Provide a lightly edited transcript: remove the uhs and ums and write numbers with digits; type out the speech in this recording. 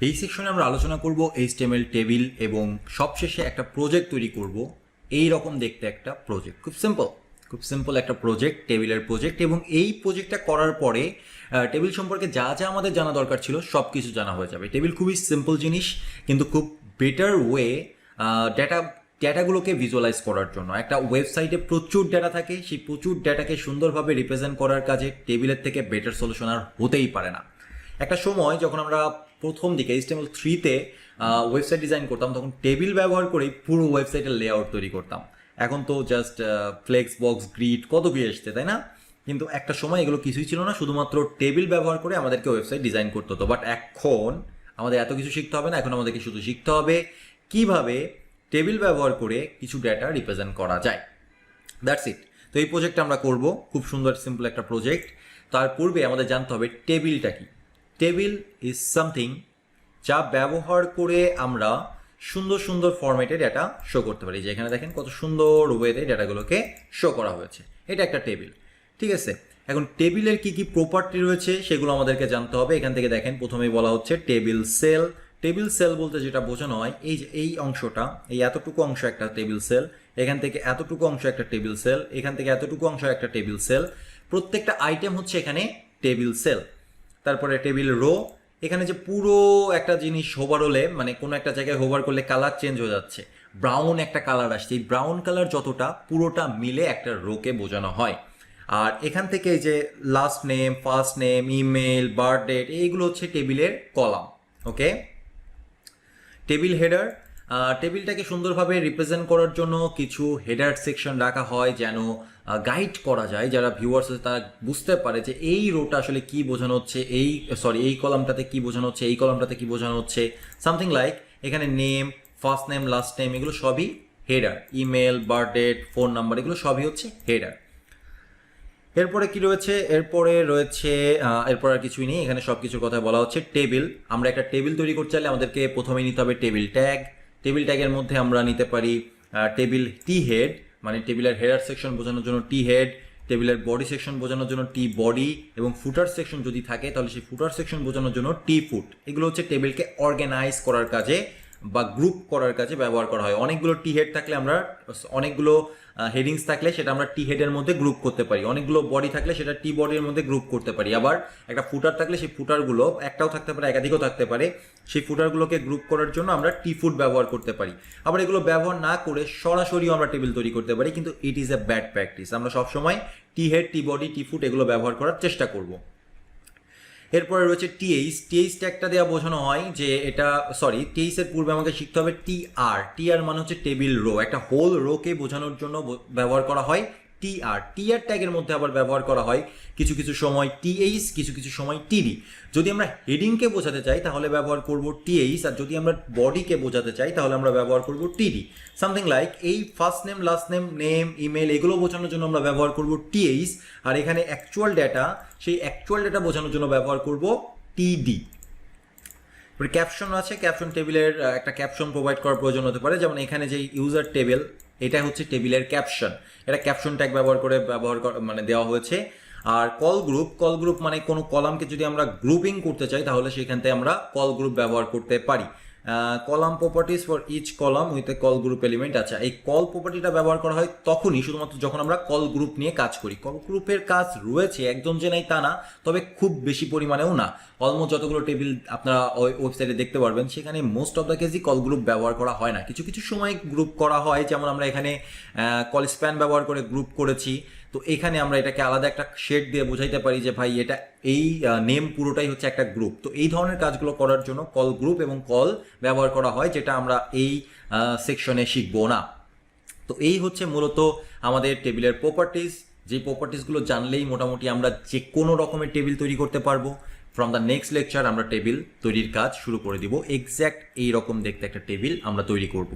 এই সেকশনে আমরা আলোচনা করব এইচটিএমএল টেবিল এবং সবশেষে একটা প্রজেক্ট তৈরি করব। এই রকম দেখতে একটা প্রজেক্ট, খুব সিম্পল একটা প্রজেক্ট, টেবিলের প্রজেক্ট। এবং এই প্রজেক্টটা করার পরে টেবিল সম্পর্কে যা যা আমাদের জানা দরকার ছিল সব কিছু জানা হয়ে যাবে। টেবিল খুবই সিম্পল জিনিস, কিন্তু খুব বেটার ওয়ে ডেটাগুলোকে ভিজুয়ালাইজ করার জন্য। একটা ওয়েবসাইটে প্রচুর ডেটা থাকে, সেই প্রচুর ডেটাকে সুন্দরভাবে রিপ্রেজেন্ট করার কাজে টেবিলের থেকে বেটার সলিউশন আর হতেই পারে না। একটা সময় যখন আমরা প্রথম দিকে HTML3-তে ওয়েবসাইট ডিজাইন করতাম, তখন টেবিল ব্যবহার করেই পুরো ওয়েবসাইটের লেআউট তৈরি করতাম। এখন তো জাস্ট ফ্লেক্স বক্স, গ্রিড, কত কি এসছে, তাই না? কিন্তু একটা সময় এগুলো কিছুই ছিল না, শুধুমাত্র টেবিল ব্যবহার করে আমাদেরকে ওয়েবসাইট ডিজাইন করতে হতো। বাট এখন আমাদের এত কিছু শিখতে হবে না, এখন আমাদেরকে শুধু শিখতে হবে কিভাবে টেবিল ব্যবহার করে কিছু ডেটা রিপ্রেজেন্ট করা যায়। That's it. তো এই প্রজেক্টটা আমরা করব, খুব সুন্দর সিম্পল একটা প্রজেক্ট। তার পূর্বে আমাদের জানতে হবে টেবিলটা কি। টেবিল ইজ সামথিং যা ব্যবহার করে আমরা সুন্দর সুন্দর ফরম্যাটে ডেটা শো করতে পারি। যে এখানে দেখেন কত সুন্দর ওয়েতে ডেটাগুলোকে শো করা হয়েছে, এটা একটা টেবিল। ঠিক আছে, এখন টেবিলের কি কি প্রপার্টি রয়েছে সেগুলো আমাদেরকে জানতে হবে। এখান থেকে দেখেন প্রথমেই বলা হচ্ছে টেবিল সেল। টেবিল সেল বলতে যেটা বোঝানো হয়, এই যে এই অংশটা, এই এতটুকু অংশ একটা টেবিল সেল, এখান থেকে এতটুকু অংশ একটা টেবিল সেল, এখান থেকে এতটুকু অংশ একটা টেবিল সেল। প্রত্যেকটা আইটেম হচ্ছে এখানে টেবিল সেল। তারপরে টেবিল রো, এখানে যে পুরো একটা জিনিস ওভারঅলে, মানে কোনো একটা জায়গায় হোভার করলে কালার চেঞ্জ হয়ে যাচ্ছে, ব্রাউন একটা কালার আসছে, এই ব্রাউন কালার যতটা পুরোটা মিলে একটা রোকে বোঝানো হয়। আর এখান থেকে এই যে last name, first name, email, birth date, এইগুলো হচ্ছে টেবিলের কলাম। ওকে, টেবিল হেডার, টেবিলটাকে সুন্দরভাবে রিপ্রেজেন্ট করার জন্য কিছু হেডার সেকশন রাখা হয়, যেন গাইড করা যায়, যারা ভিউয়ার্স আছে তারা বুঝতে পারে যে এই রোটা আসলে কি বোঝানো হচ্ছে, এই কলামটাতে কি বোঝানো হচ্ছে, এই কলামটাতে কি বোঝানো হচ্ছে। সামথিং লাইক এখানে name, first name, last name, এগুলো সবই header. Email, birth date, phone number, এগুলো সবই হচ্ছে হেডার। এরপরে কি রয়েছে? এরপর আর কিছুই নেই, এখানে সব কিছুর কথা বলা হচ্ছে। টেবিল, আমরা একটা টেবিল তৈরি করতে চাইলে আমাদেরকে প্রথমেই নিতে হবে টেবিল ট্যাগ। টেবিল ট্যাগের মধ্যে আমরা নিতে পারি টেবিল টি হেড, মানে টেবিলের হেডার সেকশন বোঝানোর জন্য টি হেড, টেবিলের বডি সেকশন বোঝানোর জন্য টি বডি, এবং ফুটার সেকশন যদি থাকে তাহলে সেই ফুটার সেকশন বোঝানোর জন্য টি ফুট। এগুলো হচ্ছে টেবিলকে অর্গানাইজ করার কাজে বা গ্রুপ করার কাজে ব্যবহার করা হয়। অনেকগুলো টি হেড থাকলে আমরা, অনেকগুলো হেডিংস থাকলে সেটা আমরা টি হেডের মধ্যে গ্রুপ করতে পারি, অনেকগুলো বডি থাকলে সেটা টি বডির মধ্যে গ্রুপ করতে পারি। আবার একটা ফুটার থাকলে সেই ফুটারগুলো একটাও থাকতে পারে, একাধিকও থাকতে পারে, সেই ফুটারগুলোকে গ্রুপ করার জন্য আমরা টি ফুট ব্যবহার করতে পারি। আবার এগুলো ব্যবহার না করে সরাসরিও আমরা টেবিল তৈরি করতে পারি, কিন্তু it is a bad practice. আমরা সবসময় টি হেড, টি বডি, টি ফুট এগুলো ব্যবহার করার চেষ্টা করব। এরপরে রয়েছে টিএইচ। টিএইচ ট্যাগটা দেওয়া বোঝানো হয় যে এটা, টিএইচ এর পূর্বে আমাকে শিখতে হবে টিআর। টিআর মানে হচ্ছে টেবিল রো, একটা হোল রোকে বোঝানোর জন্য ব্যবহার করা হয় টিআর। টিআর ট্যাগের মধ্যে আবার ব্যবহার করা হয় কিছু কিছু সময় টিএইচ, কিছু কিছু সময় টিডি। যদি আমরা হেডিংকে বোঝাতে চাই তাহলে ব্যবহার করব টিএইচ, আর যদি আমরা বডিকে বোঝাতে চাই তাহলে আমরা ব্যবহার করব টিডি। সামথিং লাইক এই first name, last name, name, email, এগুলো বোঝানোর জন্য আমরা ব্যবহার করব টিএইচ, আর এখানে অ্যাকচুয়াল ডেটা, সেই অ্যাকচুয়াল ডেটা বোঝানোর জন্য ব্যবহার করব টিডি। ক্যাপশন আছে, ক্যাপশন টেবিলের একটা ক্যাপশন প্রোভাইড করার প্রয়োজন হতে পারে, যেমন এখানে যে ইউজার টেবিল, এটা হচ্ছে টেবিলের ক্যাপশন, এটা ক্যাপশন ট্যাগ ব্যবহার করে মানে দেওয়া হয়েছে। আর কল গ্রুপ মানে কোনো কলামকে যদি আমরা গ্রুপিং করতে চাই তাহলে সেখান থেকে আমরা কল গ্রুপ ব্যবহার করতে পারি। Column properties for each column with a colgroup element. আচ্ছা, এই কল প্রপার্টিটা ব্যবহার করা হয় তখনই, শুধুমাত্র যখন আমরা কল গ্রুপ নিয়ে কাজ করি। কল গ্রুপের কাজ রয়েছে, একদম যে নেই তা না, তবে খুব বেশি পরিমাণেও না। অলমোস্ট যতগুলো টেবিল আপনারা ওই ওয়েবসাইটে দেখতে পারবেন সেখানে মোস্ট অফ দ্য কেসই কল গ্রুপ ব্যবহার করা হয় না। কিছু কিছু সময় গ্রুপ করা হয়, যেমন আমরা এখানে কল স্প্যান ব্যবহার করে গ্রুপ করেছি। তো এখানে আমরা এটাকে আলাদা একটা শেড দিয়ে বোঝাইতে পারি যে ভাই এটা এই নেম পুরোটাই হচ্ছে একটা গ্রুপ। তো এই ধরনের কাজগুলো করার জন্য কল গ্রুপ এবং কল ব্যবহার করা হয়, যেটা আমরা এই সেকশনে শিখবো না। তো এই হচ্ছে মূলত আমাদের টেবিলের প্রপার্টিজ। যে প্রপার্টিসগুলো জানলেই মোটামুটি আমরা যে কোনো রকমের টেবিল তৈরি করতে পারবো। ফ্রম দ্য নেক্সট লেকচার আমরা টেবিল তৈরির কাজ শুরু করে দিব। এক্স্যাক্ট এই রকম দেখতে একটা টেবিল আমরা তৈরি করব।